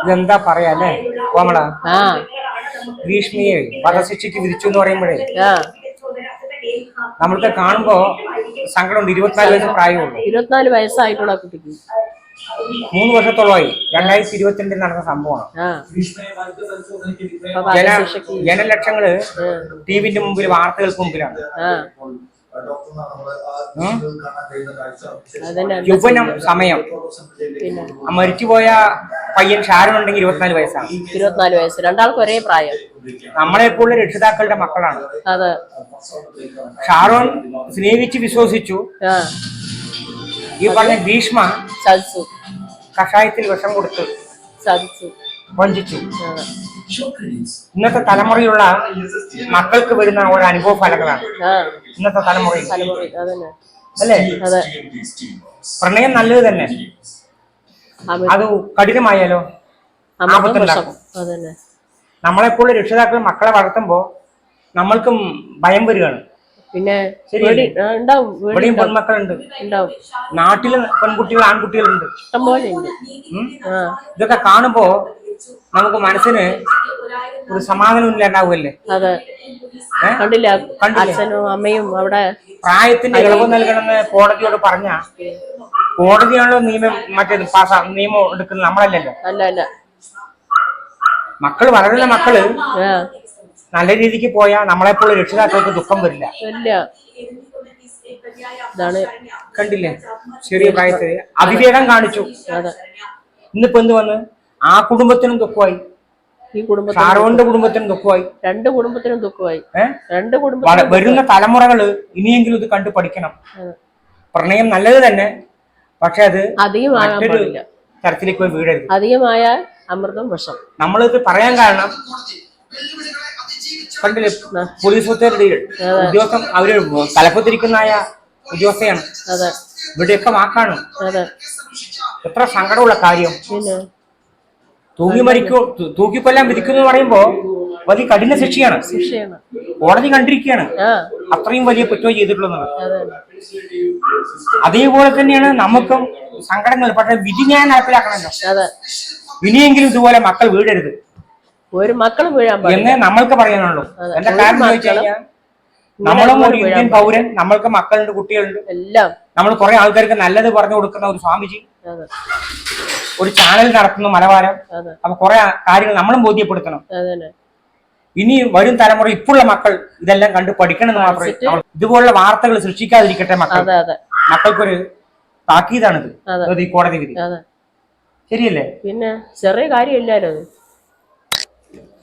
ഇതെന്താ പറയാല്ലേ കോമള? ഭീഷ്മിയെ വധശിക്ഷയ്ക്ക് വിധിച്ചു എന്ന് പറയുമ്പോഴേ നമ്മൾക്ക് കാണുമ്പോ സങ്കടമുണ്ട്. 24 വയസ്സ് പ്രായമുള്ളൂ. 24 വയസ്സായിട്ടുള്ള കുട്ടിക്ക് 3 വർഷത്തോളമായി. 2022 നടന്ന സംഭവമാണ്. ജനലക്ഷങ്ങള് ടിവിന്റെ മുമ്പിൽ, വാർത്തകൾക്ക് മുമ്പിലാണ്. യുവനം സമയം. മരിച്ചുപോയ പയ്യൻ ഷാരോൺ ഉണ്ടെങ്കിൽ 24 വയസ്സാണ്. 24 വയസ്സ്, രണ്ടാൾക്കും ഒരേ പ്രായം. നമ്മളെപ്പോലുള്ള രക്ഷിതാക്കളുടെ മക്കളാണ്. അതെ. ഷാരോൺ സ്നേഹിച്ച് വിശ്വസിച്ചു. ഈ പറഞ്ഞ ഭീഷ്മ ചതിച്ചു, കഷായത്തിൽ വിഷം കൊടുത്ത് ചതിച്ചു, വഞ്ചിച്ചു. ഇന്നത്തെ തലമുറയിലുള്ള മക്കൾക്ക് വരുന്ന ഒരു അനുഭവ ഫലങ്ങളാണ് ഇന്നത്തെ തലമുറയിൽ, അല്ലേ? പ്രണയം നല്ലത് തന്നെ, അത് കഠിനമായാലോ ആപത്തുണ്ടാക്കും. നമ്മളെപ്പോഴും രക്ഷിതാക്കൾ മക്കളെ വളർത്തുമ്പോ നമ്മൾക്കും ഭയം വരികയാണ്. പിന്നെ ഇവിടെയും പെൺമക്കളുണ്ട്, നാട്ടില് പെൺകുട്ടികൾ, ആൺകുട്ടികളുണ്ട്, ഇതൊക്കെ കാണുമ്പോ നമുക്ക് മനസ്സിന് ഒരു സമാധാനം ഇല്ലാണ്ടാവുമല്ലേ? കണ്ടില്ല, അച്ഛനും അമ്മയും അവിടെ പ്രായത്തിന്റെ ഇളവ് നൽകണമെന്ന് കോടതിയോട് പറഞ്ഞ കോടതിയാണല്ലോ നിയമം നിയമം എടുക്കുന്നത്, നമ്മളല്ലല്ലോ. അല്ല, മക്കള് വളരുന്ന മക്കള് നല്ല രീതിക്ക് പോയാൽ നമ്മളെപ്പോഴും രക്ഷിതാക്കൾക്ക് ദുഃഖം വരില്ല. കണ്ടില്ലേ, ചെറിയ പ്രായത്തിൽ അവിവേകം കാണിച്ചു. ഇന്നിപ്പോ എന്ത് വന്ന് ആ കുടുംബത്തിനും ദുഃഖമായി, ഷാരോണിന്റെ കുടുംബത്തിനും ദുഃഖമായി, രണ്ട് കുടുംബത്തിനും ദുഃഖമായി. വരുന്ന തലമുറകള് ഇനിയെങ്കിലും ഇത് കണ്ടു പഠിക്കണം. പ്രണയം നല്ലത് തന്നെ, പക്ഷെ അത് മറ്റൊരു തരത്തിലേക്ക് പോയി വീഴരുത്. അധികമായ അമൃതം വിഷം. നമ്മളിത് പറയാൻ കാരണം കണ്ടില്ലേ, പോലീസ് ഉദ്യോഗസ്ഥൻ, അവര് തലപ്പത്തിരിക്കുന്നതായ ഉദ്യോഗസ്ഥയാണ്. ഇവിടെയൊക്കെ വാക്കാണ്. എത്ര സങ്കടമുള്ള കാര്യം. തൂക്കിക്കൊല്ലാൻ വിധിക്കുന്നു പറയുമ്പോ വലിയ കഠിന ശിക്ഷയാണ്. കോടതി കണ്ടിരിക്കുകയാണ് അത്രയും വലിയ കുറ്റം ചെയ്തിട്ടുള്ളത്. അതേപോലെ തന്നെയാണ് നമുക്കും സങ്കടങ്ങൾ. പക്ഷെ വിധി ഞാൻ നടപ്പിലാക്കണമല്ലോ. ഇനിയെങ്കിലും ഇതുപോലെ മക്കൾ വീഴരുത്, ഒരു മക്കളും വീഴാൻ എന്നേ നമ്മൾക്ക് പറയാനുള്ളൂ. എന്താ കാരണം ചോദിച്ചു കഴിഞ്ഞാൽ നമ്മളും ഒരു ഇന്ത്യൻ പൗരൻ, നമ്മൾക്ക് മക്കളുണ്ട്, കുട്ടികളുണ്ട്, എല്ലാം. നമ്മൾ കുറെ ആൾക്കാർക്ക് നല്ലത് പറഞ്ഞു കൊടുക്കുന്ന ഒരു സ്വാമിജി, ഒരു ചാനൽ നടത്തുന്ന മലബാരം. അപ്പൊ കുറെ കാര്യങ്ങൾ നമ്മളും ബോധ്യപ്പെടുത്തണം. ഇനി വരും തലമുറ, ഇപ്പോഴുള്ള മക്കൾ ഇതെല്ലാം കണ്ട് പഠിക്കണമെന്ന് മാത്രമേ. ഇതുപോലുള്ള വാർത്തകൾ സൃഷ്ടിക്കാതിരിക്കട്ടെ മക്കൾ. മക്കൾക്കൊരു താക്കീതാണിത് ഈ കോടതി വിധി. ശരിയല്ലേ? പിന്നെ ചെറിയ കാര്യമില്ലല്ലോ.